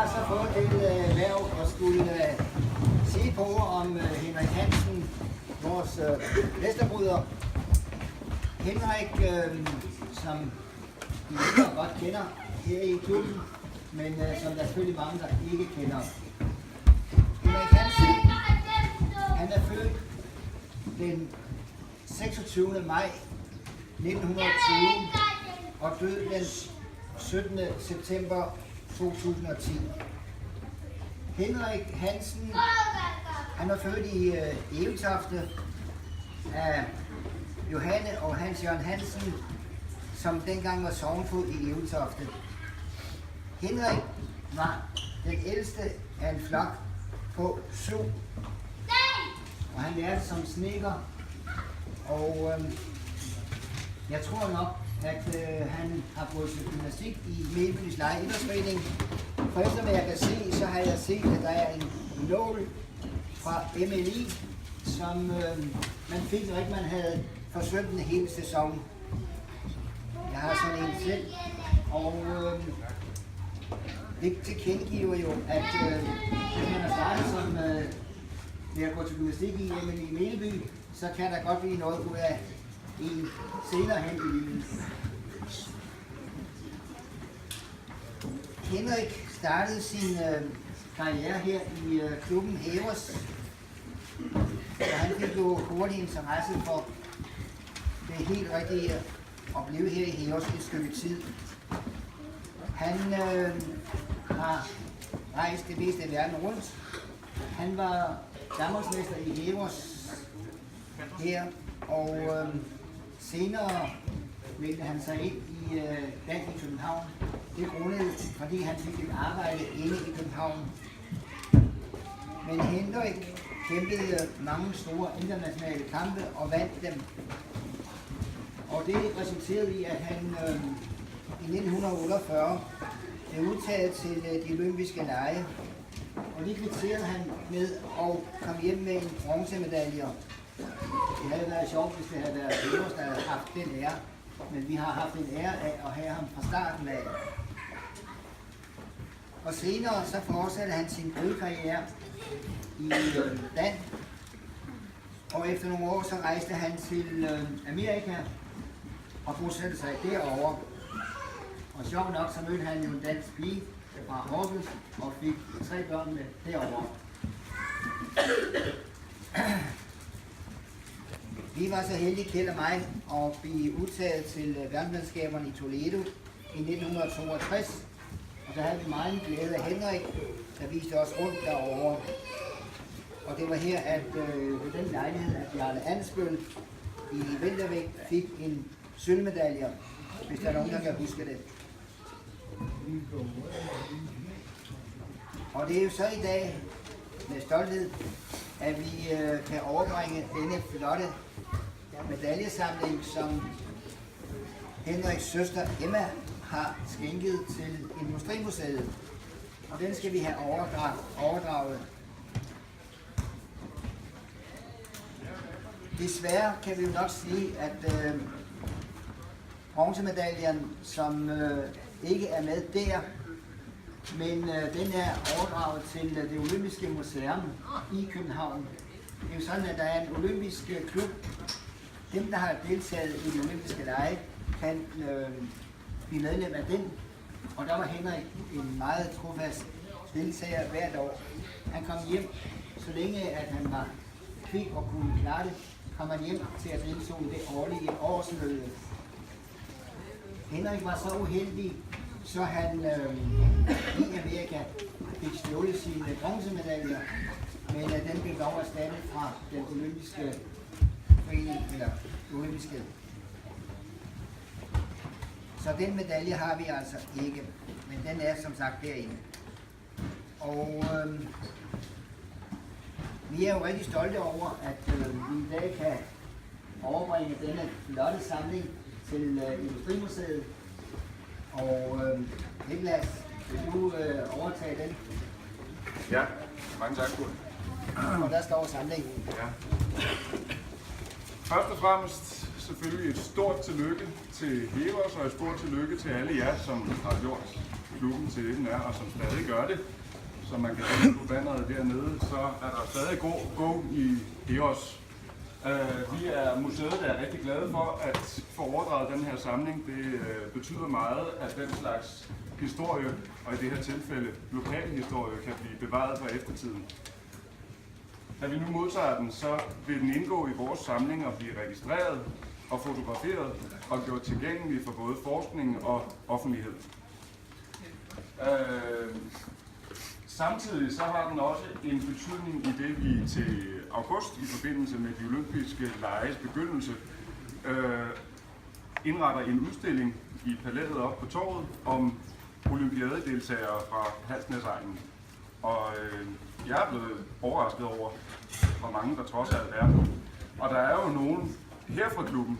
har så fået det værv at skulle sige på om Henrik Hansen, vores mesterbryder. Henrik, som I godt kender her i klubben, men som der er selvfølgelig mange, der ikke kender. Henrik Hansen, han er født den 26. maj 1920 og døde den 17. september 2010. Henrik Hansen, han er født i Evetofte af Johanne og Hans Jørgen Hansen, som dengang var sognefoged i Evetofte. Henrik var den ældste af en flok på 7, og han lærte som snedker, og jeg tror nok, at han har gået til gymnastik i Melbys Lejeidrætsforening. For efter hvad jeg kan se, så har jeg set, at der er en nål fra MLI, som man fik rigtig, man havde forsømt en hel sæson. Jeg har sådan en selv, og det tilkendegiver jo, at hvis man har startet som ved at gå til gymnastik i MLI Melby, så kan der godt blive noget ud af en senere hen i livet. Henrik startede sin karriere her i klubben Hævers, og han fik jo hurtig interesse for det helt rigtige at blive her i Hævers et stykke tid. Han har rejst det meste af verden rundt. Han var danmarksmester i Hævers her, og senere meldte han sig ind i DAN i København. Det grundede, fordi han fik et arbejde inde i København. Men Henrik kæmpede mange store internationale kampe og vandt dem. Og det resulterede i, at han i 1948 blev udtaget til de olympiske lege. Og det kvitterede han med at komme hjem med en bronzemedalje. Det havde været sjovt, hvis det havde været Hævers, der havde haft den ære. Men vi har haft en ære af at have ham fra starten af. Og senere så fortsatte han sin brydkarriere i DAN. Og efter nogle år så rejste han til Amerika og bosatte sig derovre. Og sjovt nok så mødte han jo en dansk pige fra Horsens og fik 3 børn med derovre. Vi var så heldige, Kjeld og mig, at blive udtaget til verdensmesterskaberne i Toledo i 1962. Og der havde vi meget glæde af Henrik, der viste os rundt derovre. Og det var her, at ved den lejlighed, at Bjarne Ansbøl i vintervægt fik en sølvmedalje, hvis der er nogen, der kan huske det. Og det er jo så i dag med stolthed, at vi kan overbringe denne flotte medaljesamling, som Henriks søster Emma har skænket til Industrimuseet. Og den skal vi have overdraget. Desværre kan vi jo nok sige, at bronzemedaljen, som ikke er med der, men den er overdraget til det olympiske museum i København. Det er jo sådan, at der er en olympisk klub. Dem, der har deltaget i de olympiske lege, kan blive medlem af den. Og der var Henrik en meget trofast deltager hvert år. Han kom hjem, så længe at han var kvik og kunne klare det, kom han hjem til at deltage i det årlige årsmøde. Henrik var så uheldig, så han i Amerika fik stjålet sine bronzemedaljer, men den blev dog erstattet fra den olympiske forening, eller olympiske. Så den medalje har vi altså ikke, men den er som sagt derinde. Og vi er jo rigtig stolte over, at vi i dag kan overbringe denne flotte samling til Industrimuseet. Og Niklas, vil du overtage den? Ja, mange tak, Kurt. Og der står samlingen. Ja. Først og fremmest selvfølgelig et stort tillykke til Hævers og et stort tillykke til alle jer, som har gjort klubben til det, den er, og som stadig gør det, som man kan se på banneret dernede, så er der stadig go i Heros. Vi er museet, der er rigtig glade for at få overdraget den her samling. Det betyder meget, at den slags historie, og i det her tilfælde lokalhistorie, kan blive bevaret for eftertiden. Da vi nu modtager den, så vil den indgå i vores samling og blive registreret og fotograferet og gjort tilgængelig for både forskning og offentlighed. Samtidig så har den også en betydning i det, vi til august i forbindelse med de olympiske leges begyndelse indretter en udstilling i palæet op på torvet om olympiadedeltagere fra Halsnæsegnen. Og jeg er blevet overrasket over, hvor mange der trods alt er. Og der er jo nogen her fra klubben,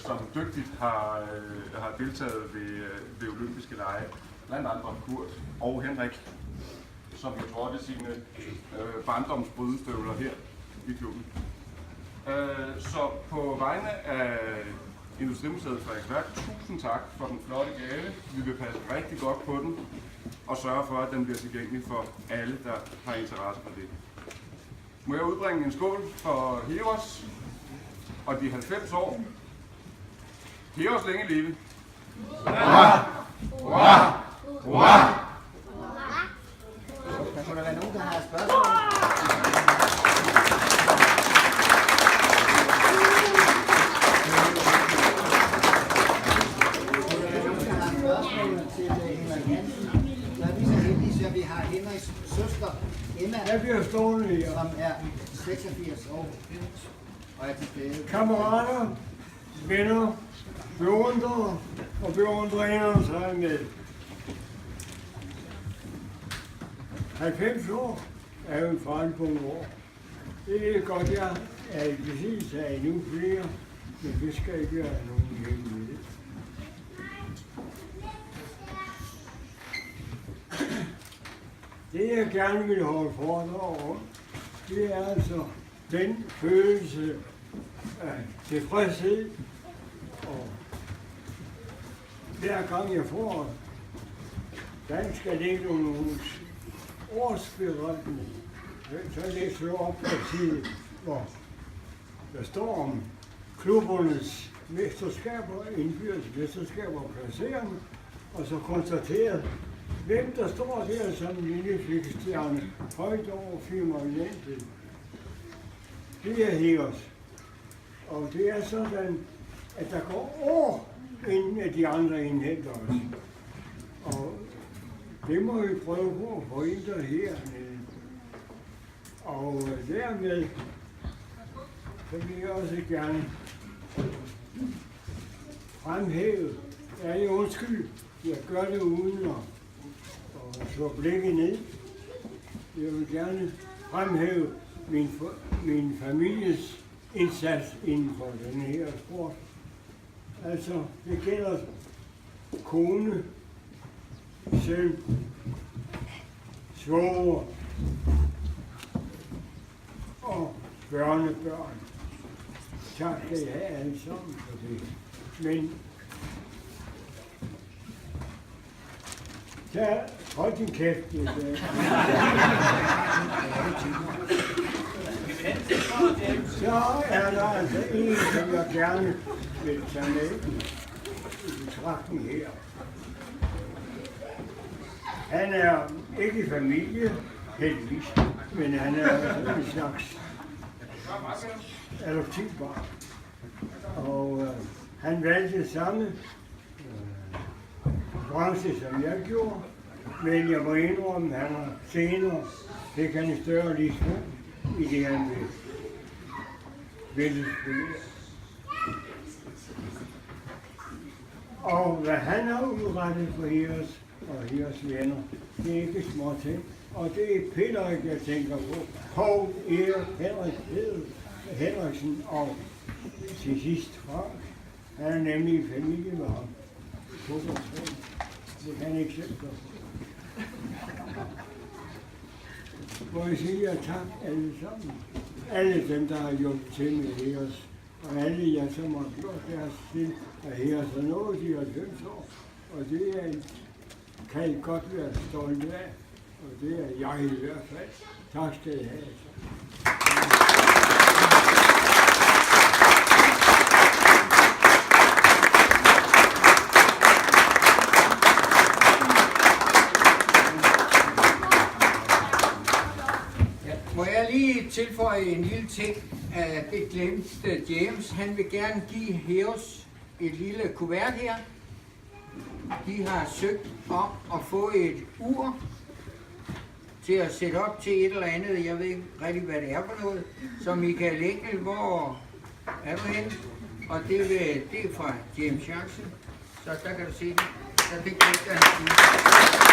som dygtigt har deltaget ved olympiske lege. Blandt andre Kurt og Henrik, som jo trådte sine barndomsbrydestøvler her i klubben. Så på vegne af Industrimuseet Frederiksværk, tusind tak for den flotte gave. Vi vil passe rigtig godt på den og sørge for, at den bliver tilgængelig for alle, der har interesse for det. Må jeg udbringe en skål for Heros og de 90 år. Heros længe leve! Må der være nogen, der har spørgsmål? Til Henrik Hansen. Så er vi så heldige, at vi har Henriks søster Emma, som er 86 år og er til stede. Kammerater, venner, beundrere og beundrere sig med. 90 år er jo en forandring år. Det er godt, jeg er i besiddelse af endnu flere, men det skal ikke være nogen hemmelighed. Det jeg gerne vil holde foredrag om, det er altså den følelse af tilfredshed, og hver gang jeg får dansk er det nogle årsberetning, så læser jeg op på side, hvor der står om klubbernes mesterskaber, indbyrdes mesterskaber og placeringer, og så konstateret, hvem der står der som lille fikstjerne højt over firmamentet. Det er Heros. Og det er sådan, at der går år, inden at de andre indhenter os. Og det må vi prøve på at forhindre hernede. Og dermed så vil jeg også gerne fremhæve, jeg undskyld, jeg gør det uden at slå blikket ned. Jeg vil gerne fremhæve min families indsats inden for den her sport. Altså, det gælder kone, søn, svoger og børnebørn. Tak skal I have alle sammen for det. Men hold din kæft, det så er der altså en, som jeg gerne vil tage med i betragtning her. Han er ikke i familie, heldigvis, men han er en slags adoptivbarn. Og han valgte samme branche, som jeg gjorde, men jeg må indrømme, at han senere fik han en større livsmod i det, han ville spille. Og hvad han har udrettet for Heros og Heros venner, det er ikke små ting. Og det er Peter, jeg tænker på. Poul Erik Henriksen og til sidst Frank. Han er nemlig i familie med ham. Det kan han ikke selv gøre. Må jeg sige tak alle sammen. Alle dem, der har hjulpet til med Heros, og alle jer, som har gjort deres til, at Heros har nået de 90 år. Og det er en kan I godt være stolte af, og det er jeg i hvert fald. Tak skal I have. Må jeg lige tilføje en lille ting? Det glemte James. Han vil gerne give Heos et lille kuvert her. De har søgt om at få et ur til at sætte op til et eller andet. Jeg ved ikke rigtig, hvad det er for noget. Så Michael Enkel, hvor er du henne? Og det er fra James Jackson. Så der kan du se det. Så det glemte han.